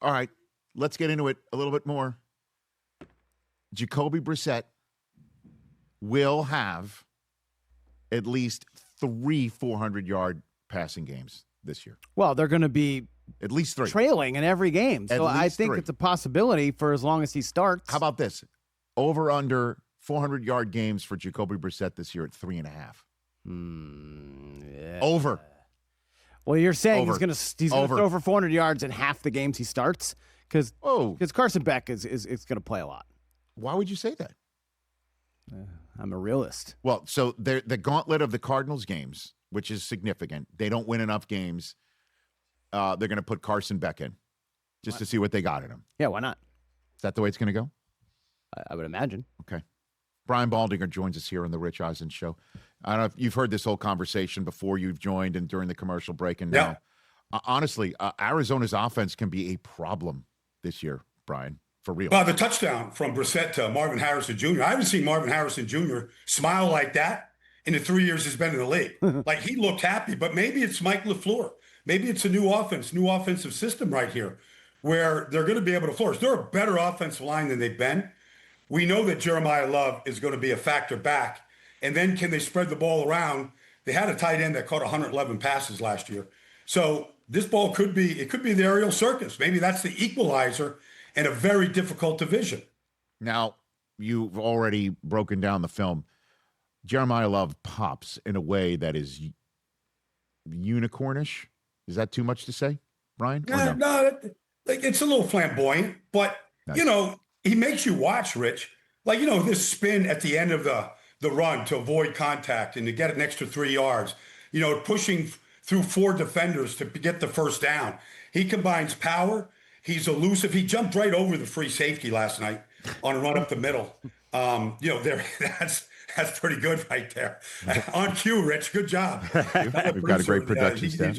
All right, let's get into it a little bit more. Jacoby Brissett will have at least 3 400-yard passing games this year. Well, they're going to be at least 3 trailing in every game. So I think 3. it's a possibility for as long as he starts. How about this? Over under 400-yard games for Jacoby Brissett this year at 3.5. Yeah. Over. Well, you're saying Over. he's going to throw for 400 yards in half the games he starts? Because Carson Beck is going to play a lot. Why would you say that? I'm a realist. Well, so the gauntlet of the Cardinals games, which is significant, they don't win enough games. They're going to put Carson Beck in just to see what they got in him. Yeah, why not? Is that the way it's going to go? I would imagine. Okay. Brian Baldinger joins us here on the Rich Eisen Show. I don't know if you've heard this whole conversation before you've joined and during the commercial break and now. Honestly, Arizona's offense can be a problem this year, Brian, for real. The touchdown from Brissett to Marvin Harrison Jr. I haven't seen Marvin Harrison Jr. smile like that in the 3 years he's been in the league. Like, he looked happy, but maybe it's Mike LaFleur. Maybe it's a new offensive system right here where they're going to be able to flourish. They're a better offensive line than they've been. We know that Jeremiah Love is going to be a factor back. And then can they spread the ball around? They had a tight end that caught 111 passes last year. So this ball could be the aerial circus. Maybe that's the equalizer in a very difficult division. Now, you've already broken down the film. Jeremiah Love pops in a way that is unicornish. Is that too much to say, Brian? No, it's a little flamboyant, but, nice. He makes you watch, Rich. Like, this spin at the end of the run to avoid contact and to get an extra 3 yards, pushing through 4 defenders to get the first down. He combines power. He's elusive. He jumped right over the free safety last night on a run up the middle. That's pretty good right there. On cue, Rich. Good job. We've got a great production staff.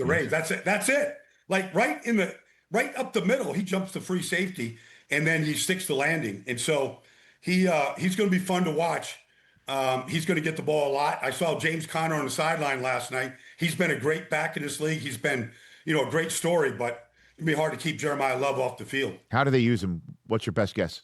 That's it. Like right up the middle, he jumps the free safety and then he sticks the landing. And so he's going to be fun to watch. He's going to get the ball a lot. I saw James Conner on the sideline last night. He's been a great back in this league. He's been, a great story, but it'd be hard to keep Jeremiah Love off the field. How do they use him? What's your best guess?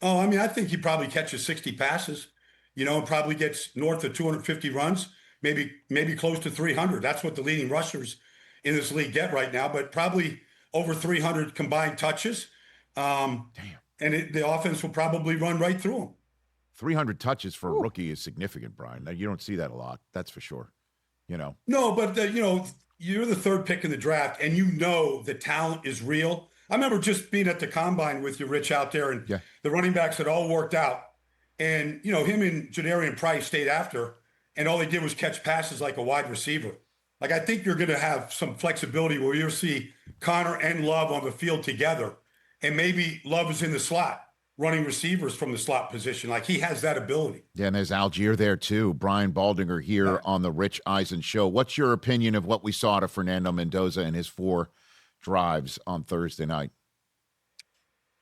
Oh, I think he probably catches 60 passes, and probably gets north of 250 runs, maybe close to 300. That's what the leading rushers in this league get right now, but probably over 300 combined touches. Damn. And the offense will probably run right through him. 300 touches for a rookie is significant, Brian. Now, you don't see that a lot. That's for sure. No, but you're the 3rd pick in the draft, and the talent is real. I remember just being at the combine with you, Rich, out there, and the running backs had all worked out. And, him and Jadarian Price stayed after, and all they did was catch passes like a wide receiver. Like, I think you're going to have some flexibility where you'll see Conner and Love on the field together, and maybe Love is in the slot, running receivers from the slot position. Like, he has that ability. Yeah, and there's Algier there, too. Brian Baldinger here on the Rich Eisen Show. What's your opinion of what we saw to Fernando Mendoza and his 4 drives on Thursday night?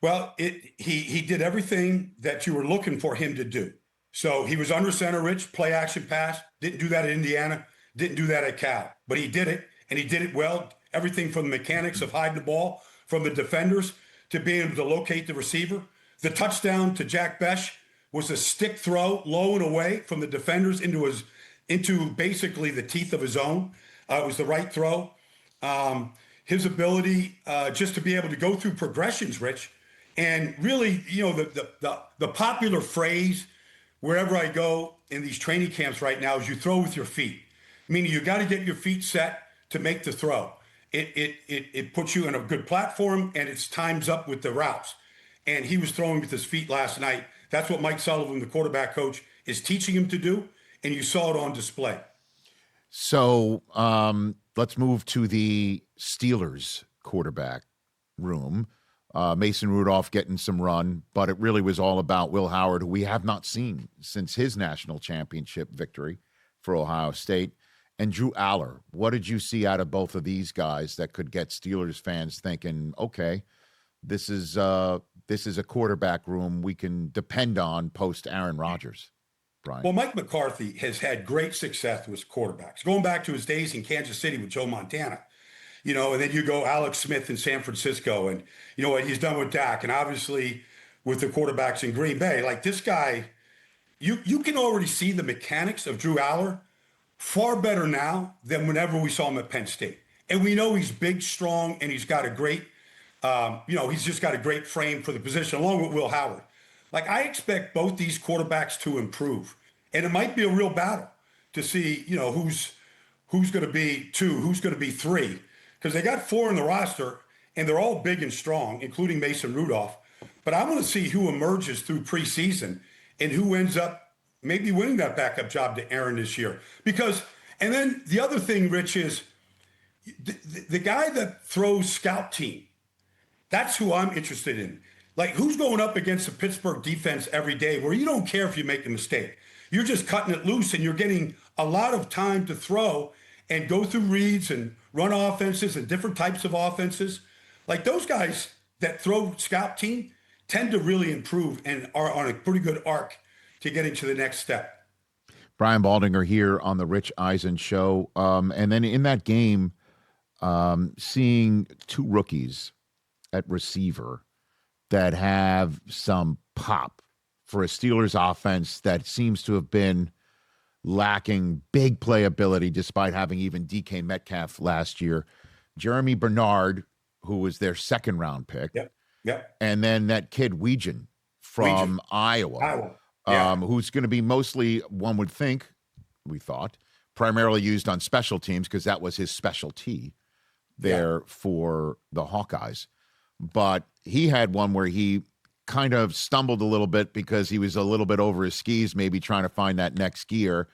Well, he did everything that you were looking for him to do. So he was under center, Rich, play action pass. Didn't do that at Indiana. Didn't do that at Cal. But he did it, and he did it well. Everything from the mechanics of hiding the ball from the defenders to being able to locate the receiver. The touchdown to Jack Besh was a stick throw, low and away from the defenders into basically the teeth of his own. It was the right throw. His ability just to be able to go through progressions, Rich, and really, the popular phrase wherever I go in these training camps right now is you throw with your feet, meaning you got to get your feet set to make the throw. It puts you in a good platform, and it's times up with the routes. And he was throwing with his feet last night. That's what Mike Sullivan, the quarterback coach, is teaching him to do, and you saw it on display. So let's move to the Steelers quarterback room. Mason Rudolph getting some run, but it really was all about Will Howard, who we have not seen since his national championship victory for Ohio State, and Drew Aller. What did you see out of both of these guys that could get Steelers fans thinking, okay, this is a quarterback room we can depend on post Aaron Rodgers, Brian? Well, Mike McCarthy has had great success with quarterbacks. Going back to his days in Kansas City with Joe Montana, and then you go Alex Smith in San Francisco, and you know what he's done with Dak, and obviously with the quarterbacks in Green Bay. Like this guy, you can already see the mechanics of Drew Aller far better now than whenever we saw him at Penn State. And we know he's big, strong, and he's got a great, he's just got a great frame for the position, along with Will Howard. Like I expect both these quarterbacks to improve, and it might be a real battle to see, who's going to be 2, who's going to be 3, because they got 4 in the roster, and they're all big and strong, including Mason Rudolph. But I want to see who emerges through preseason and who ends up maybe winning that backup job to Aaron this year. And then the other thing, Rich, is the guy that throws scout team. That's who I'm interested in. Like who's going up against the Pittsburgh defense every day where you don't care if you make a mistake. You're just cutting it loose and you're getting a lot of time to throw and go through reads and run offenses and different types of offenses. Like those guys that throw scout team tend to really improve and are on a pretty good arc to getting to the next step. Brian Baldinger here on the Rich Eisen Show. And then in that game, seeing 2 rookies at receiver that have some pop for a Steelers offense that seems to have been lacking big playability despite having even DK Metcalf last year. Jeremy Bernard, who was their 2nd-round pick. Yep. And then that kid Weegan from Iowa. Who's going to be mostly, one would think, we thought, primarily used on special teams because that was his specialty there for the Hawkeyes. But he had one where he kind of stumbled a little bit because he was a little bit over his skis, maybe trying to find that next gear,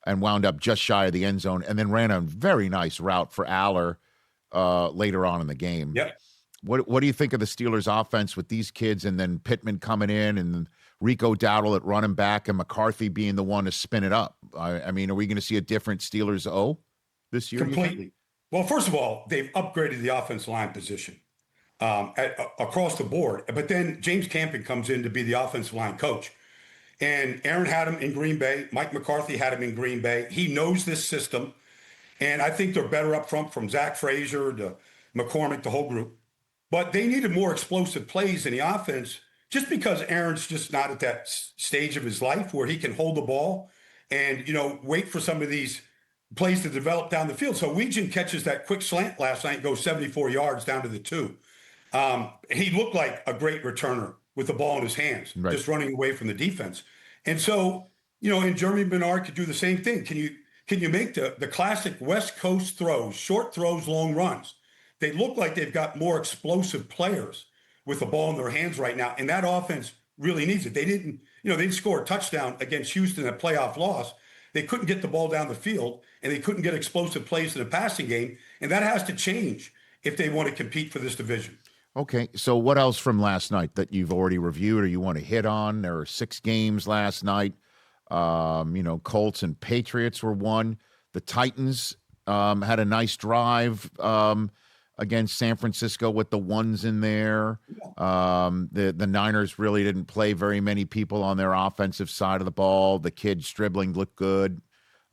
and wound up just shy of the end zone, and then ran a very nice route for Aller later on in the game. Yep. What do you think of the Steelers' offense with these kids, and then Pittman coming in, and Rico Dowdle at running back, and McCarthy being the one to spin it up? I mean, are we going to see a different Steelers this year? Completely. Well, first of all, they've upgraded the offensive line position across the board. But then James Campen comes in to be the offensive line coach. And Aaron had him in Green Bay. Mike McCarthy had him in Green Bay. He knows this system. And I think they're better up front, from Zach Frazier to McCormick, the whole group. But they needed more explosive plays in the offense, just because Aaron's just not at that stage of his life where he can hold the ball and, wait for some of these plays to develop down the field. So Weegan catches that quick slant last night and goes 74 yards down to the 2. He looked like a great returner with the ball in his hands, just running away from the defense. And so, and Jeremy Bernard could do the same thing. Can you make the classic West Coast throws, short throws, long runs? They look like they've got more explosive players with the ball in their hands right now. And that offense really needs it. They didn't score a touchdown against Houston, a playoff loss. They couldn't get the ball down the field, and they couldn't get explosive plays in the passing game. And that has to change if they want to compete for this division. Okay, so what else from last night that you've already reviewed or you want to hit on? There were 6 games last night. Colts and Patriots were one. The Titans had a nice drive against San Francisco with the ones in there. The Niners really didn't play very many people on their offensive side of the ball. The kid Stribling looked good.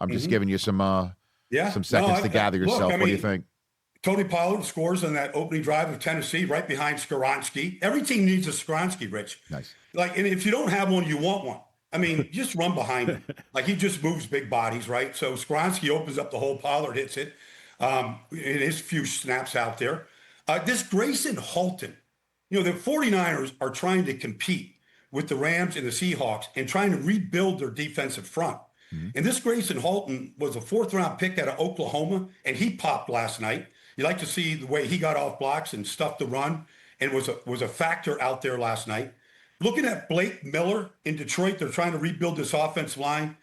I'm just giving you some seconds to gather yourself. What do you think? Tony Pollard scores on that opening drive of Tennessee right behind Skoronski. Every team needs a Skoronski, Rich. Nice. And if you don't have one, you want one. I mean, just run behind him. He just moves big bodies, right? So Skoronski opens up the hole. Pollard hits it in his few snaps out there. This Grayson Halton, the 49ers are trying to compete with the Rams and the Seahawks and trying to rebuild their defensive front. Mm-hmm. And this Grayson Halton was a 4th-round pick out of Oklahoma, and he popped last night. You like to see the way he got off blocks and stuffed the run, and was a factor out there last night. Looking at Blake Miller in Detroit, they're trying to rebuild this offensive line.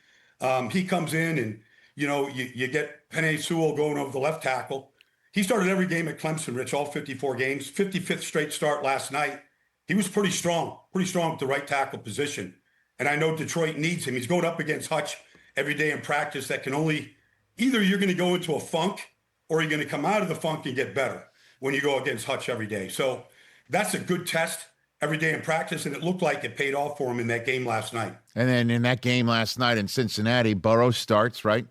He comes in, and you get Penei Sewell going over the left tackle. He started every game at Clemson, Rich, all 54 games, 55th straight start last night. He was pretty strong with the right tackle position. And I know Detroit needs him. He's going up against Hutch every day in practice. That can only, either you're going to go into a funk or you're going to come out of the funk and get better when you go against Hutch every day. So that's a good test every day in practice, and it looked like it paid off for him in that game last night. And then in that game last night in Cincinnati, Burrow starts, right?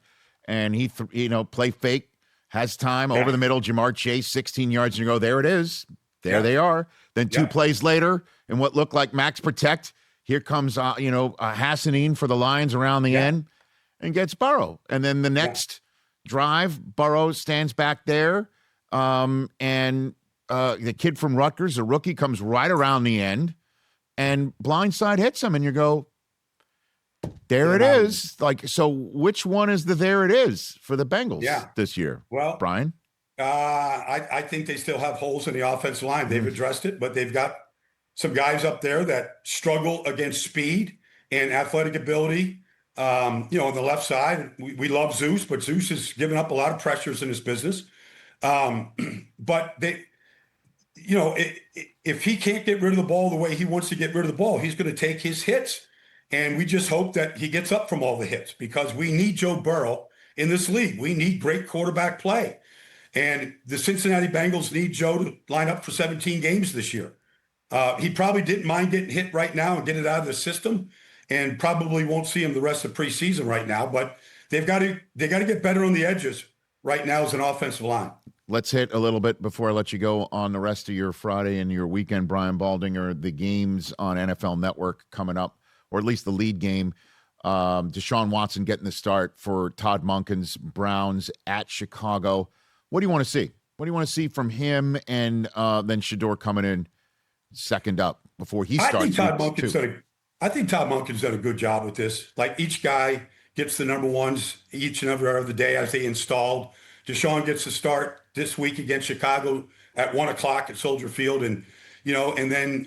And he, play fake, has time over the middle. Jamar Chase, 16 yards, and you go, there it is. There they are. Then 2 plays later, and what looked like max protect, here comes, Hassanin for the Lions around the end and gets Burrow. And then the next drive, Burrow stands back there, and the kid from Rutgers, the rookie, comes right around the end, and blindside hits him, and you go, there it is. Like, so which one is the there it is for the Bengals this year? Well, Brian? I think they still have holes in the offensive line. They've addressed it, but they've got some guys up there that struggle against speed and athletic ability. On the left side, we love Zeus, but Zeus has given up a lot of pressures in his business. But they, if he can't get rid of the ball the way he wants to get rid of the ball, he's going to take his hits. And we just hope that he gets up from all the hits, because we need Joe Burrow in this league. We need great quarterback play. And the Cincinnati Bengals need Joe to line up for 17 games this year. He probably didn't mind getting hit right now and get it out of the system, and probably won't see him the rest of preseason right now. But they got to get better on the edges right now as an offensive line. Let's hit a little bit before I let you go on the rest of your Friday and your weekend, Brian Baldinger, the games on NFL Network coming up, or at least the lead game. Deshaun Watson getting the start for Todd Monken's Browns at Chicago. What do you want to see? What do you want to see from him, and then Shedeur coming in second up before he starts? I think Todd Monken's done a good job with this. Like, each guy gets the number ones each and every other day as they installed. Deshaun gets the start this week against Chicago at 1:00 at Soldier Field, and then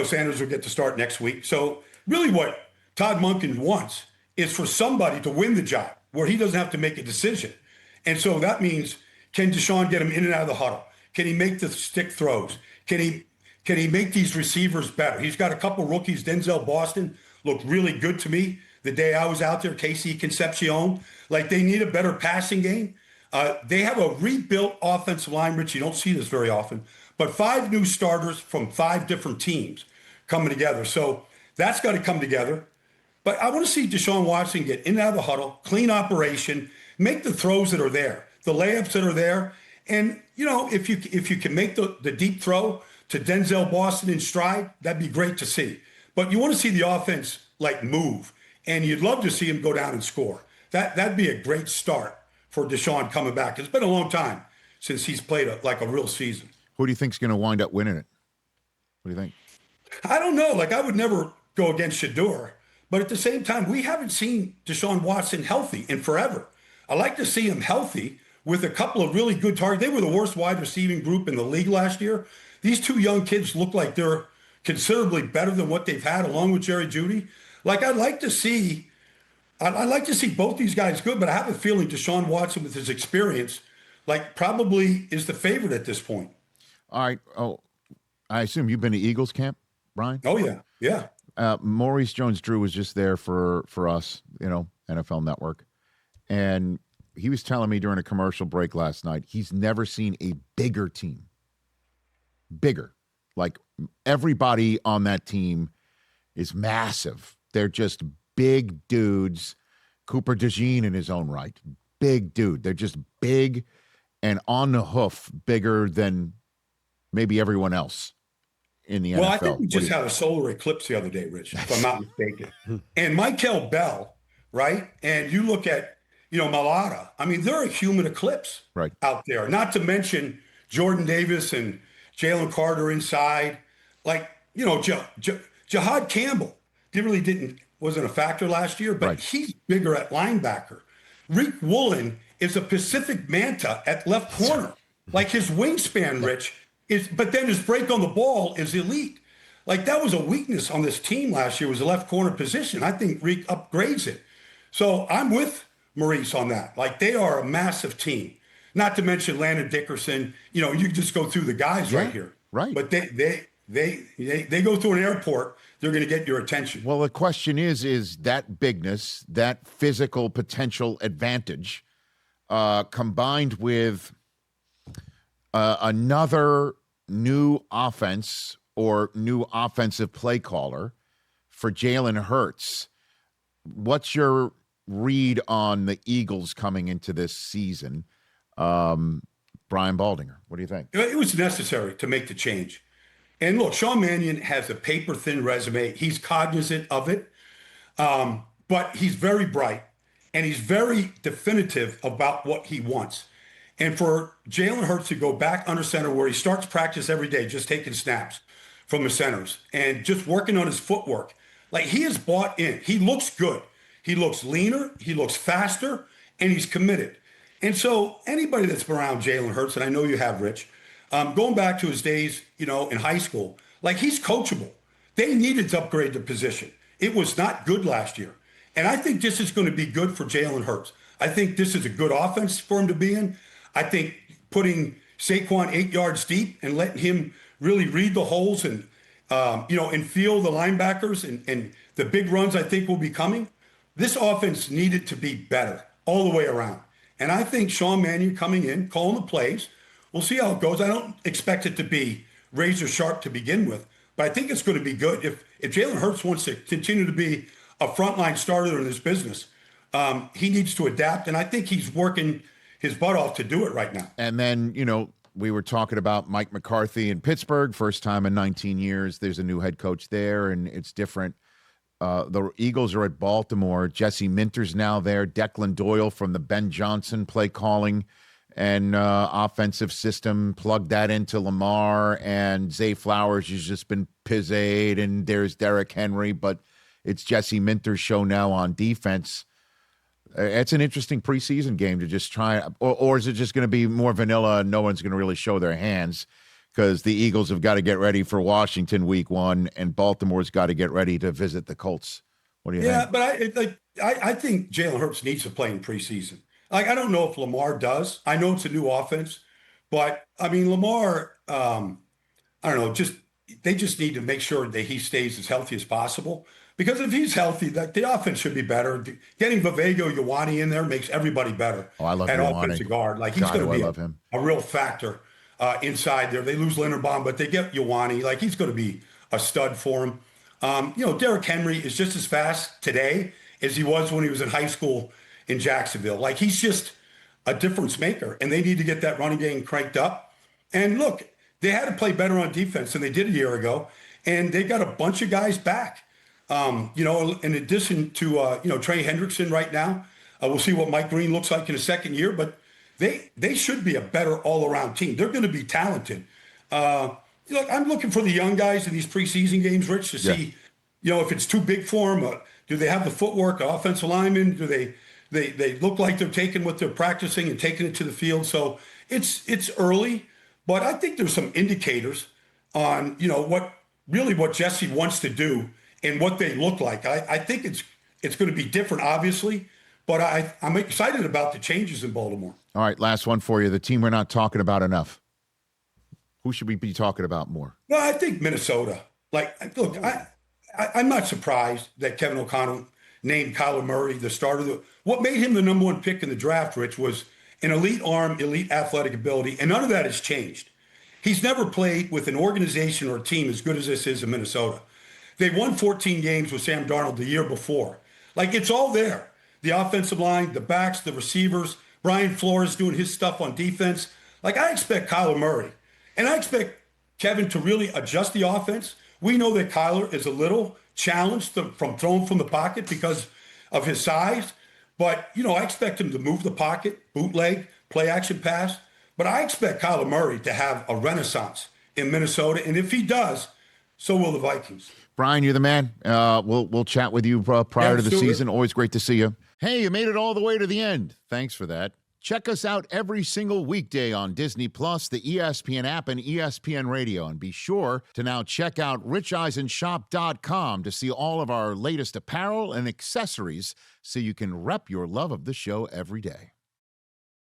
Sanders will get to start next week. So really, what Todd Monken wants is for somebody to win the job where he doesn't have to make a decision. And so that means, can Deshaun get him in and out of the huddle? Can he make the stick throws? Can he make these receivers better? He's got a couple rookies. Denzel Boston looked really good to me the day I was out there. Casey Concepcion. Like, they need a better passing game. They have a rebuilt offensive line, Rich. You don't see this very often. But 5 new starters from 5 different teams coming together. So that's got to come together. But I want to see Deshaun Watson get in and out of the huddle, clean operation, make the throws that are there, the layups that are there. And, if you can make the deep throw to Denzel Boston in stride, that'd be great to see. But you want to see the offense, move. And you'd love to see him go down and score. That'd be a great start for Deshaun coming back. It's been a long time since he's played a real season. Who do you think's going to wind up winning it? What do you think? I don't know. I would never go against Shedeur. But at the same time, we haven't seen Deshaun Watson healthy in forever. I like to see him healthy with a couple of really good targets. They were the worst wide receiving group in the league last year. These 2 young kids look like they're considerably better than what they've had, along with Jerry Jeudy. I'd like to see both these guys good, but I have a feeling Deshaun Watson, with his experience, probably is the favorite at this point. All right. Oh, I assume you've been to Eagles camp, Brian? Oh, yeah. Yeah. Maurice Jones-Drew was just there for us, NFL Network. And he was telling me during a commercial break last night, he's never seen a bigger team. Bigger. Everybody on that team is massive. They're just big dudes. Cooper DeJean in his own right. Big dude. They're just big and on the hoof, bigger than maybe everyone else in the NFL. Well, I think we just had a solar eclipse the other day, Rich, if I'm not mistaken. And Michael Bell, right? And you look at, Malata. I mean, they're a human eclipse out there. Not to mention Jordan Davis and Jalen Carter inside. Jahad Campbell wasn't a factor last year, but he's bigger at linebacker. Reek Woolen is a Pacific Manta at left corner. His wingspan, Rich, but then his break on the ball is elite. That was a weakness on this team last year, was the left corner position. I think Reek upgrades it. So I'm with Maurice on that. They are a massive team. Not to mention Landon Dickerson. You can just go through the guys right here. Right. But they go through an airport, they're going to get your attention. Well, the question is that bigness, that physical potential advantage, combined with another new offense or new offensive play caller for Jalen Hurts. What's your read on the Eagles coming into this season? Brian Baldinger. What do you think? It was necessary to make the change. And look, Sean Mannion has a paper-thin resume. He's cognizant of it, but he's very bright, and he's very definitive about what he wants. And for Jalen Hurts to go back under center where he starts practice every day, just taking snaps from the centers and just working on his footwork, like he is bought in. He looks good. He looks leaner. He looks faster, and he's committed. And so anybody that's been around Jalen Hurts, and I know you have, Rich, going back to his days, in high school, like he's coachable. They needed to upgrade the position. It was not good last year. And I think this is going to be good for Jalen Hurts. I think this is a good offense for him to be in. I think putting Saquon 8 yards deep and letting him really read the holes and, and feel the linebackers and the big runs I think will be coming. This offense needed to be better all the way around. And I think Sean Mannion coming in, calling the plays, we'll see how it goes. I don't expect it to be razor sharp to begin with, but I think it's going to be good. If Jalen Hurts wants to continue to be a frontline starter in this business, he needs to adapt, and I think he's working his butt off to do it right now. And then, we were talking about Mike McCarthy in Pittsburgh, first time in 19 years. There's a new head coach there, and it's different. The Eagles are at Baltimore. Jesse Minter's now there. Declan Doyle from the Ben Johnson play calling and offensive system. Plug that into Lamar, and Zay Flowers has just been pizzade, and there's Derrick Henry, but it's Jesse Minter's show now on defense. It's an interesting preseason game to just try, or is it just going to be more vanilla and no one's going to really show their hands because the Eagles have got to get ready for Washington week 1 and Baltimore's got to get ready to visit the Colts? What do you think? Yeah, but I think Jalen Hurts needs to play in preseason. Like, I don't know if Lamar does. I know it's a new offense, but I mean, Lamar, I don't know, they just need to make sure that he stays as healthy as possible. Because if he's healthy, the offense should be better. Getting Vivego Ioane in there makes everybody better. Oh, I love at Ioane. Offensive guard. Like, he's going to be a real factor inside there. They lose Linderbaum, but they get Ioane. Like, he's going to be a stud for him. Derrick Henry is just as fast today as he was when he was in high school in Jacksonville. Like, he's just a difference maker, and they need to get that running game cranked up. And look, they had to play better on defense than they did a year ago, and they got a bunch of guys back. In addition to, Trey Hendrickson right now, we'll see what Mike Green looks like in his second year, but they should be a better all-around team. They're going to be talented. I'm looking for the young guys in these preseason games, Rich, to see, if it's too big for them. Do they have the footwork, offensive linemen? Do they look like they're taking what they're practicing and taking it to the field? So it's early, but I think there's some indicators on, what Jesse wants to do and what they look like. I think it's going to be different, obviously, but I'm excited about the changes in Baltimore. All right, last one for you. The team we're not talking about enough. Who should we be talking about more? Well, I think Minnesota. Like, look, I'm not surprised that Kevin O'Connell named Kyler Murray the starter. What made him the number 1 pick in the draft, Rich, was an elite arm, elite athletic ability, and none of that has changed. He's never played with an organization or a team as good as this is in Minnesota. They won 14 games with Sam Darnold the year before. Like, it's all there. The offensive line, the backs, the receivers, Brian Flores doing his stuff on defense. Like, I expect Kyler Murray, and I expect Kevin to really adjust the offense. We know that Kyler is a little challenged from throwing from the pocket because of his size. But, I expect him to move the pocket, bootleg, play action pass. But I expect Kyler Murray to have a renaissance in Minnesota. And if he does, so will the Vikings. Brian, you're the man. We'll chat with you prior to the season. Always great to see you. Hey, you made it all the way to the end. Thanks for that. Check us out every single weekday on Disney+, the ESPN app, and ESPN Radio. And be sure to now check out richeisenshop.com to see all of our latest apparel and accessories so you can rep your love of the show every day.